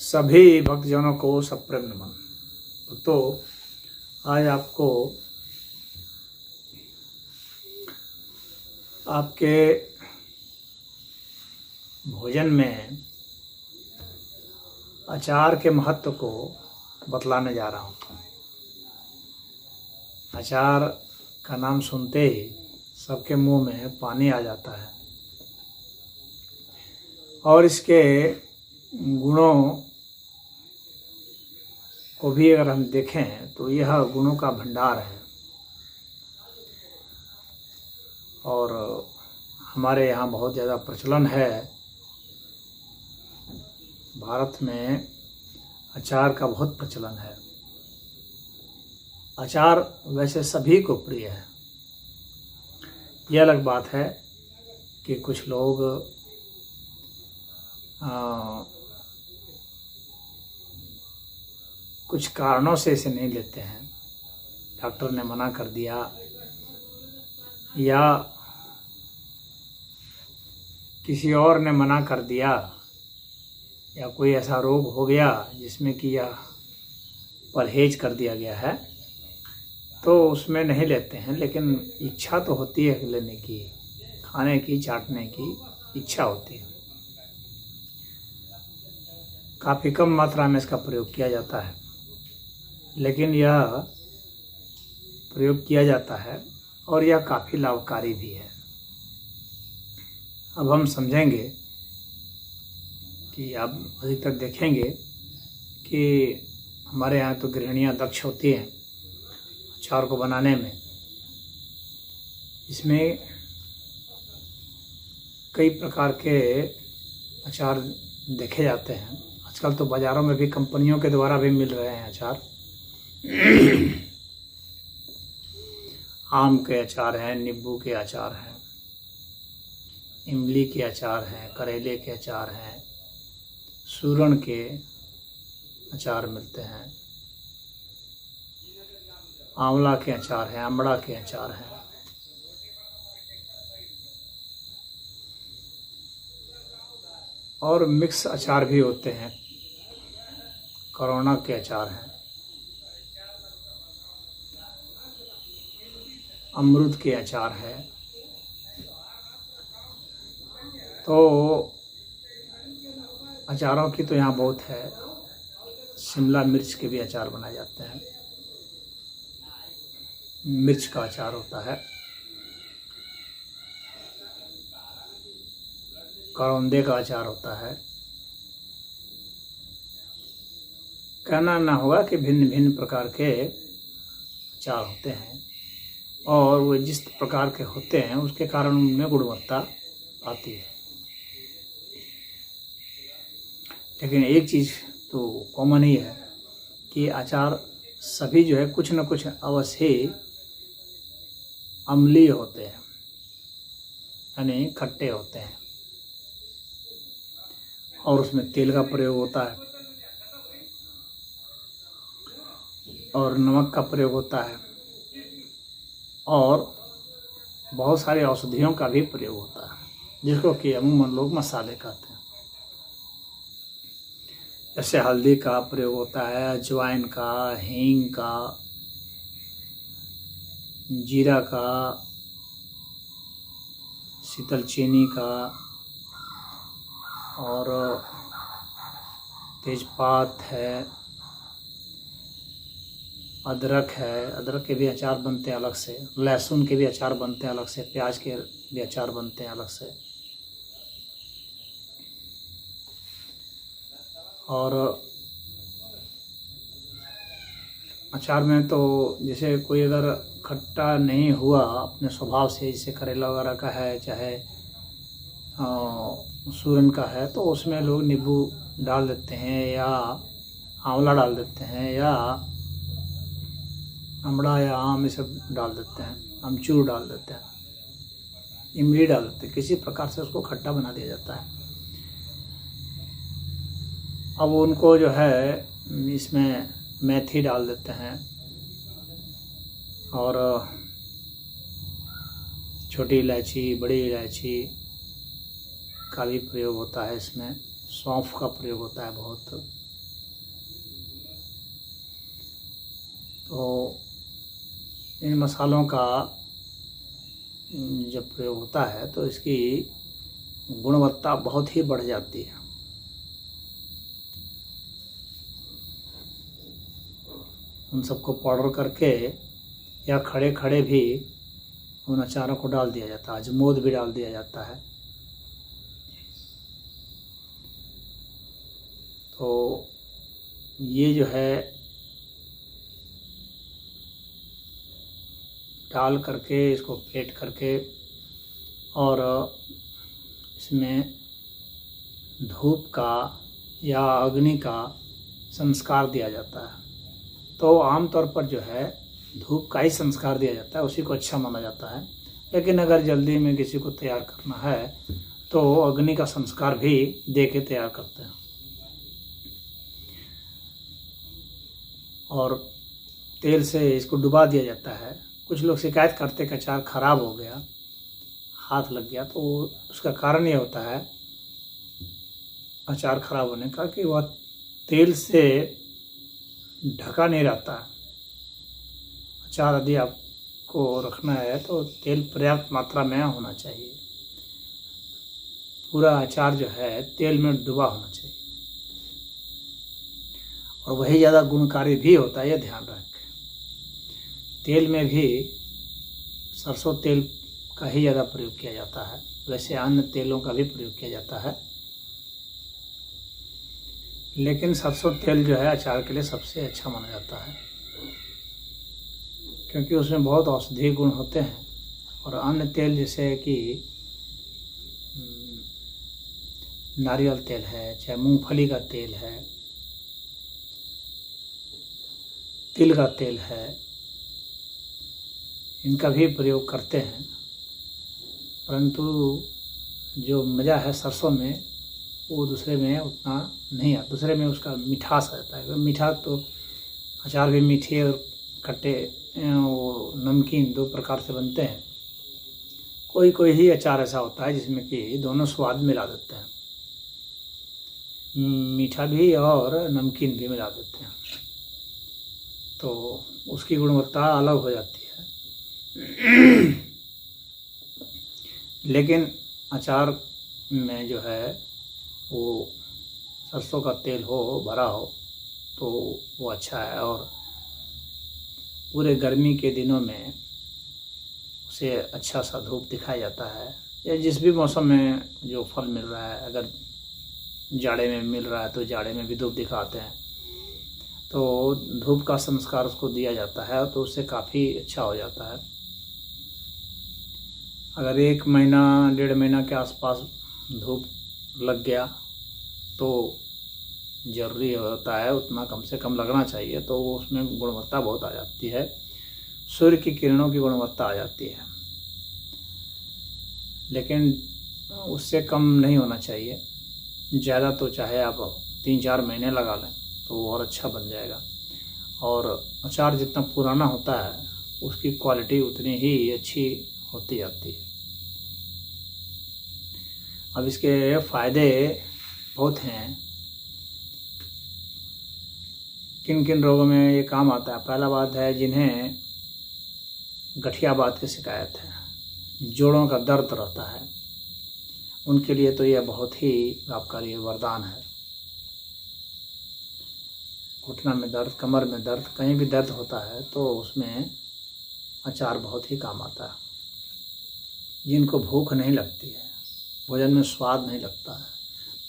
सभी भक्तजनों को सप्रेम नमन। तो आज आपको आपके भोजन में अचार के महत्व को बतलाने जा रहा हूँ। अचार का नाम सुनते ही सबके मुंह में पानी आ जाता है और इसके गुणों को भी अगर हम देखें तो यह गुणों का भंडार है। और हमारे यहाँ बहुत ज़्यादा प्रचलन है। भारत में अचार का बहुत प्रचलन है। अचार वैसे सभी को प्रिय है। यह अलग बात है कि कुछ लोग कुछ कारणों से इसे नहीं लेते हैं। डॉक्टर ने मना कर दिया या किसी और ने मना कर दिया या कोई ऐसा रोग हो गया जिसमें कि यह परहेज कर दिया गया है तो उसमें नहीं लेते हैं। लेकिन इच्छा तो होती है लेने की, खाने की, चाटने की इच्छा होती है। काफ़ी कम मात्रा में इसका प्रयोग किया जाता है, लेकिन यह प्रयोग किया जाता है और यह काफ़ी लाभकारी भी है। अब हम समझेंगे कि आप अधिकतर देखेंगे कि हमारे यहाँ तो गृहिणियाँ दक्ष होती हैं अचार को बनाने में। इसमें कई प्रकार के अचार देखे जाते हैं। आजकल तो बाज़ारों में भी कंपनियों के द्वारा भी मिल रहे हैं अचार। आम के अचार हैं, नींबू के अचार हैं, इमली के अचार हैं, करेले के अचार हैं, सूरन के अचार मिलते हैं, आंवला के अचार हैं, अमड़ा के अचार हैं। और मिक्स अचार भी होते हैं। कोरोना के अचार हैं, अमरूद के अचार है। तो अचारों की तो यहाँ बहुत है। शिमला मिर्च के भी अचार बनाए जाते हैं। मिर्च का अचार होता है। करौंदे का अचार होता है। कहना ना होगा कि भिन्न भिन्न प्रकार के अचार होते हैं और वो जिस प्रकार के होते हैं उसके कारण उनमें गुणवत्ता आती है। लेकिन एक चीज़ तो कॉमन ही है कि अचार सभी जो है कुछ न कुछ अवश्य ही अम्लीय होते हैं, यानी खट्टे होते हैं और उसमें तेल का प्रयोग होता है और नमक का प्रयोग होता है और बहुत सारे औषधियों का भी प्रयोग होता है, जिसको कि अमूमन लोग मसाले कहते हैं। जैसे हल्दी का प्रयोग होता है, अजवाइन का, हींग का, जीरा का, शीतल चीनी का और तेजपात है, अदरक है। अदरक के भी अचार बनते हैं अलग से, लहसुन के भी अचार बनते हैं अलग से, प्याज के भी अचार बनते हैं अलग से। और अचार में तो जैसे कोई अगर खट्टा नहीं हुआ अपने स्वभाव से, जैसे करेला वगैरह का है, चाहे सूरन का है, तो उसमें लोग नींबू डाल देते हैं या आंवला डाल देते हैं या अमड़ा या आम ये सब डाल देते हैं, अमचूर डाल देते हैं। इमली डाल देते हैं, किसी प्रकार से उसको खट्टा बना दिया जाता है। अब उनको जो है इसमें मेथी डाल देते हैं और छोटी इलायची, बड़ी इलायची का भी प्रयोग होता है इसमें, सौंफ का प्रयोग होता है बहुत। तो इन मसालों का जब प्रयोग होता है तो इसकी गुणवत्ता बहुत ही बढ़ जाती है। उन सबको पाउडर करके या खड़े खड़े भी उन अचारों को डाल दिया जाता है, अजमोद भी डाल दिया जाता है। तो ये जो है डाल करके इसको फेंट करके और इसमें धूप का या अग्नि का संस्कार दिया जाता है। तो आमतौर पर जो है धूप का ही संस्कार दिया जाता है, उसी को अच्छा माना जाता है। लेकिन अगर जल्दी में किसी को तैयार करना है तो अग्नि का संस्कार भी दे के तैयार करते हैं। और तेल से इसको डुबा दिया जाता है। कुछ लोग शिकायत करते कि अचार खराब हो गया, हाथ लग गया, तो उसका कारण ये होता है अचार खराब होने का कि वह तेल से ढका नहीं रहता। अचार यदि आपको रखना है तो तेल पर्याप्त मात्रा में होना चाहिए, पूरा अचार जो है तेल में डूबा होना चाहिए, और वही ज़्यादा गुणकारी भी होता है, यह ध्यान रखें। तेल में भी सरसों तेल का ही ज़्यादा प्रयोग किया जाता है, वैसे अन्य तेलों का भी प्रयोग किया जाता है, लेकिन सरसों तेल जो है अचार के लिए सबसे अच्छा माना जाता है, क्योंकि उसमें बहुत औषधीय गुण होते हैं। और अन्य तेल जैसे कि नारियल तेल है, चाहे मूंगफली का तेल है, तिल का तेल है, इनका भी प्रयोग करते हैं, परंतु जो मज़ा है सरसों में वो दूसरे में उतना नहीं आता। दूसरे में उसका मिठास आता है। मीठा तो अचार भी मीठे और खट्टे वो नमकीन दो प्रकार से बनते हैं। कोई कोई ही अचार ऐसा होता है जिसमें कि दोनों स्वाद मिला देते हैं, मीठा भी और नमकीन भी मिला देते हैं, तो उसकी गुणवत्ता अलग हो जाती है। लेकिन अचार में जो है वो सरसों का तेल हो, भरा हो, तो वो अच्छा है। और पूरे गर्मी के दिनों में उसे अच्छा सा धूप दिखाया जाता है, या जिस भी मौसम में जो फल मिल रहा है, अगर जाड़े में मिल रहा है तो जाड़े में भी धूप दिखाते हैं, तो धूप का संस्कार उसको दिया जाता है, तो उससे काफ़ी अच्छा हो जाता है। अगर 1 महीना 1.5 महीना के आसपास धूप लग गया तो ज़रूरी होता है उतना कम से कम लगना चाहिए, तो उसमें गुणवत्ता बहुत आ जाती है, सूर्य की किरणों की गुणवत्ता आ जाती है। लेकिन उससे कम नहीं होना चाहिए, ज़्यादा तो चाहे आप 3-4 महीने लगा लें तो और अच्छा बन जाएगा। और अचार जितना पुराना होता है उसकी क्वालिटी उतनी ही अच्छी होती जाती है। अब इसके फ़ायदे बहुत हैं। किन किन रोगों में ये काम आता है? पहला बात है जिन्हें गठियाबात की शिकायत है, जोड़ों का दर्द रहता है, उनके लिए तो यह बहुत ही लाभकारी वरदान है। घुटना में दर्द, कमर में दर्द, कहीं भी दर्द होता है तो उसमें अचार बहुत ही काम आता है। जिनको भूख नहीं लगती है, भोजन में स्वाद नहीं लगता है,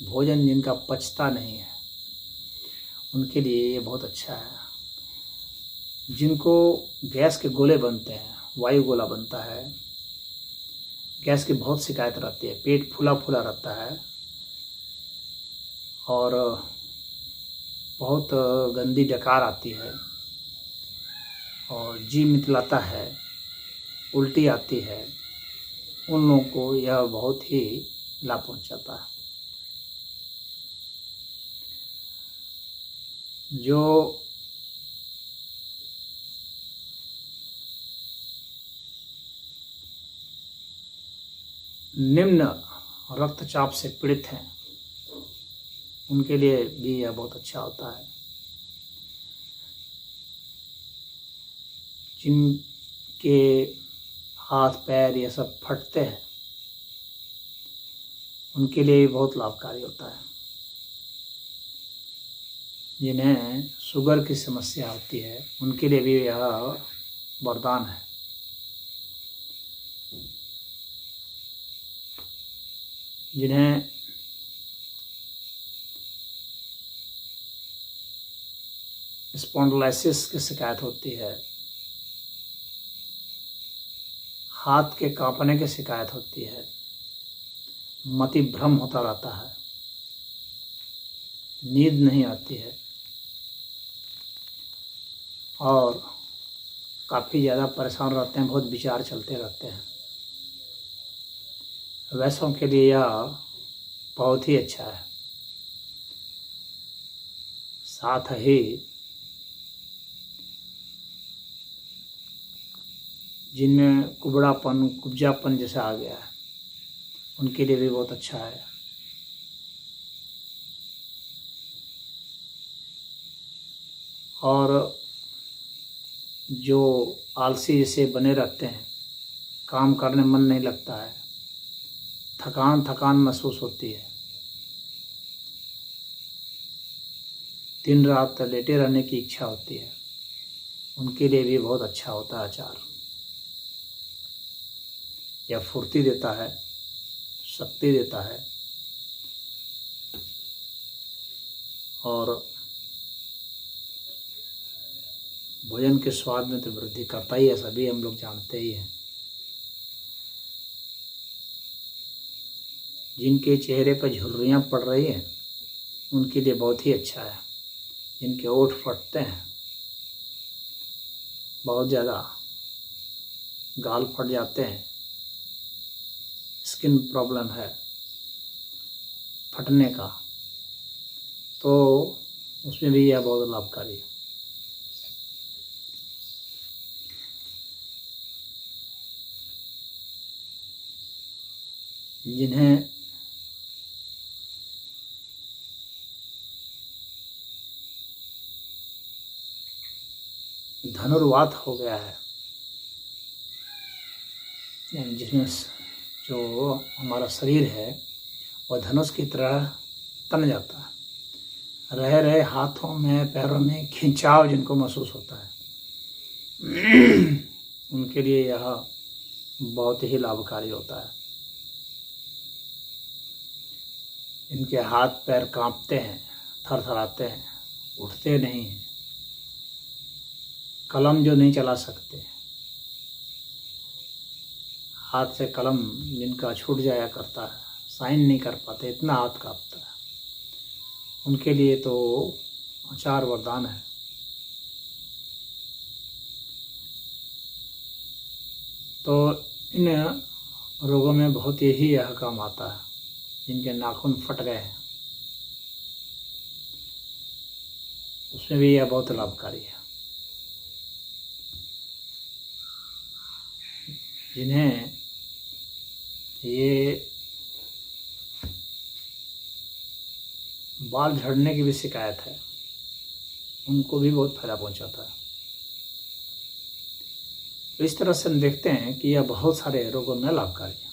भोजन जिनका पचता नहीं है, उनके लिए ये बहुत अच्छा है। जिनको गैस के गोले बनते हैं, वायु गोला बनता है, गैस की बहुत शिकायत रहती है, पेट फूला फूला रहता है और बहुत गंदी डकार आती है और जी मितलाता है, उल्टी आती है, उन लोगों को यह बहुत ही लाभ पहुंचाता है। जो निम्न रक्तचाप से पीड़ित हैं उनके लिए भी यह बहुत अच्छा होता है। जिनके हाथ पैर ये सब फटते हैं उनके लिए भी बहुत लाभकारी होता है। जिन्हें शुगर की समस्या होती है उनके लिए भी यह वरदान है। जिन्हें स्पॉन्डिलाइसिस की शिकायत होती है, हाथ के कांपने की शिकायत होती है, मति भ्रम होता रहता है, नींद नहीं आती है और काफ़ी ज़्यादा परेशान रहते हैं, बहुत विचार चलते रहते हैं, वैसों के लिए यह बहुत ही अच्छा है। साथ ही जिनमें कुबड़ापन कुब्जापन जैसा आ गया है उनके लिए भी बहुत अच्छा है। और जो आलसी जैसे बने रहते हैं, काम करने मन नहीं लगता है, थकान महसूस होती है, दिन रात लेटे रहने की इच्छा होती है, उनके लिए भी बहुत अच्छा होता है अचार। यह फुर्ती देता है, शक्ति देता है और भोजन के स्वाद में तो वृद्धि करता ही है, सभी हम लोग जानते ही हैं। जिनके चेहरे पर झुर्रियाँ पड़ रही हैं उनके लिए बहुत ही अच्छा है। जिनके ओठ फटते हैं, बहुत ज़्यादा गाल फट जाते हैं, स्किन प्रॉब्लम है फटने का, तो उसमें भी यह बहुत लाभकारी है। जिन्हें धनुर्वात हो गया है, जिसमें जो हमारा शरीर है वह धनुष की तरह तन जाता है, रह रहे हाथों में पैरों में खिंचाव जिनको महसूस होता है उनके लिए यह बहुत ही लाभकारी होता है। इनके हाथ पैर कांपते हैं, थरथराते हैं, उठते नहीं हैं, कलम जो नहीं चला सकते, हाथ से कलम जिनका छूट जाया करता है, साइन नहीं कर पाते, इतना हाथ कांपता है, उनके लिए तो अचार वरदान है। तो इन रोगों में बहुत ही यह काम आता है। जिनके नाखून फट गए हैं उसमें भी यह बहुत लाभकारी है। जिन्हें ये बाल झड़ने की भी शिकायत है उनको भी बहुत फायदा पहुंचाता है। तो इस तरह से हम देखते हैं कि यह बहुत सारे रोगों में लाभकारी है,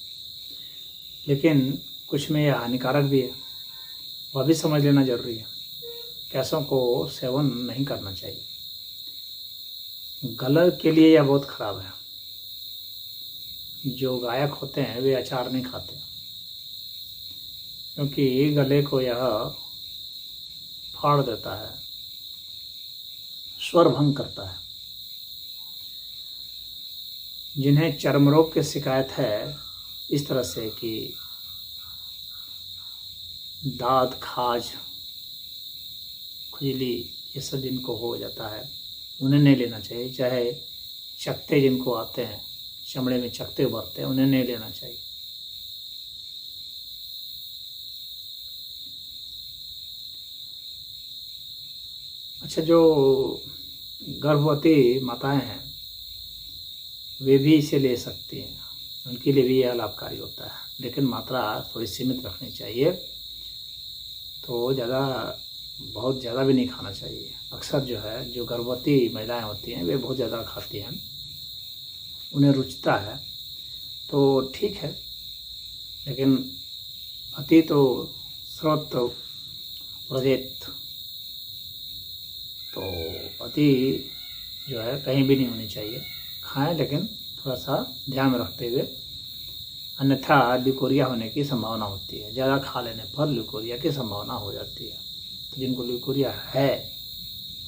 लेकिन कुछ में यह हानिकारक भी है, वह भी समझ लेना जरूरी है। कैसों को सेवन नहीं करना चाहिए, गले के लिए यह बहुत खराब है। जो गायक होते हैं वे अचार नहीं खाते क्योंकि गले को यह फाड़ देता है, स्वर भंग करता है। जिन्हें चर्म रोग की शिकायत है, इस तरह से कि दांत खाज खुजली ये सब जिनको हो जाता है उन्हें नहीं लेना चाहिए। चाहे चकत्ते जिनको आते हैं, चमड़े में चकते उभरते हैं, उन्हें नहीं लेना चाहिए। अच्छा, जो गर्भवती माताएं हैं वे भी इसे ले सकती हैं, उनके लिए भी यह लाभकारी होता है, लेकिन मात्रा थोड़ी सीमित रखनी चाहिए। तो बहुत ज़्यादा भी नहीं खाना चाहिए। अक्सर जो है जो गर्भवती महिलाएं होती हैं वे बहुत ज़्यादा खाती हैं, उन्हें रुचता है तो ठीक है, लेकिन अति तो स्रोत व्रजेत, तो अति जो है कहीं भी नहीं होनी चाहिए। खाएं लेकिन थोड़ा सा ध्यान में रखते हुए, अन्यथा ल्यूकोरिया होने की संभावना होती है। ज़्यादा खा लेने पर ल्यूकोरिया की संभावना हो जाती है। तो जिनको ल्यूकोरिया है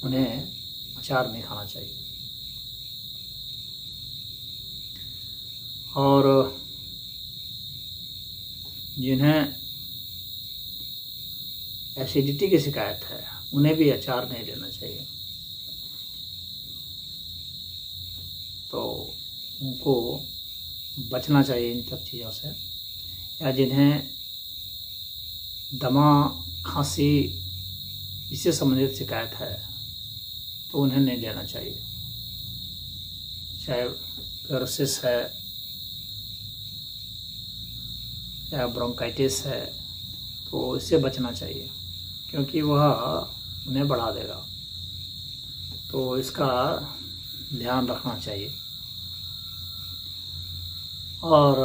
उन्हें अचार नहीं खाना चाहिए। और जिन्हें एसिडिटी की शिकायत है उन्हें भी अचार नहीं लेना चाहिए। तो उनको बचना चाहिए इन सब चीज़ों से। या जिन्हें दमा, खांसी इससे संबंधित शिकायत है तो उन्हें नहीं लेना चाहिए। चाहे पेरोसिस है या ब्रोंकाइटिस है, तो इससे बचना चाहिए क्योंकि वह उन्हें बढ़ा देगा। तो इसका ध्यान रखना चाहिए। और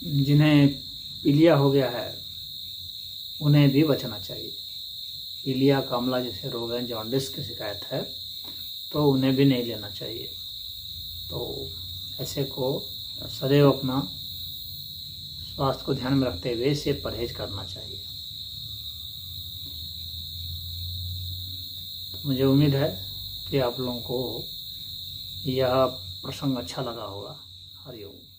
जिन्हें पीलिया हो गया है उन्हें भी बचना चाहिए। पीलिया कामला जैसे रोग हैं, जॉन्डिस की शिकायत है तो उन्हें भी नहीं लेना चाहिए। तो ऐसे को सदैव अपना स्वास्थ्य को ध्यान में रखते हुए इससे परहेज करना चाहिए। तो मुझे उम्मीद है कि आप लोगों को यह प्रसंग अच्छा लगा होगा। हरिओम।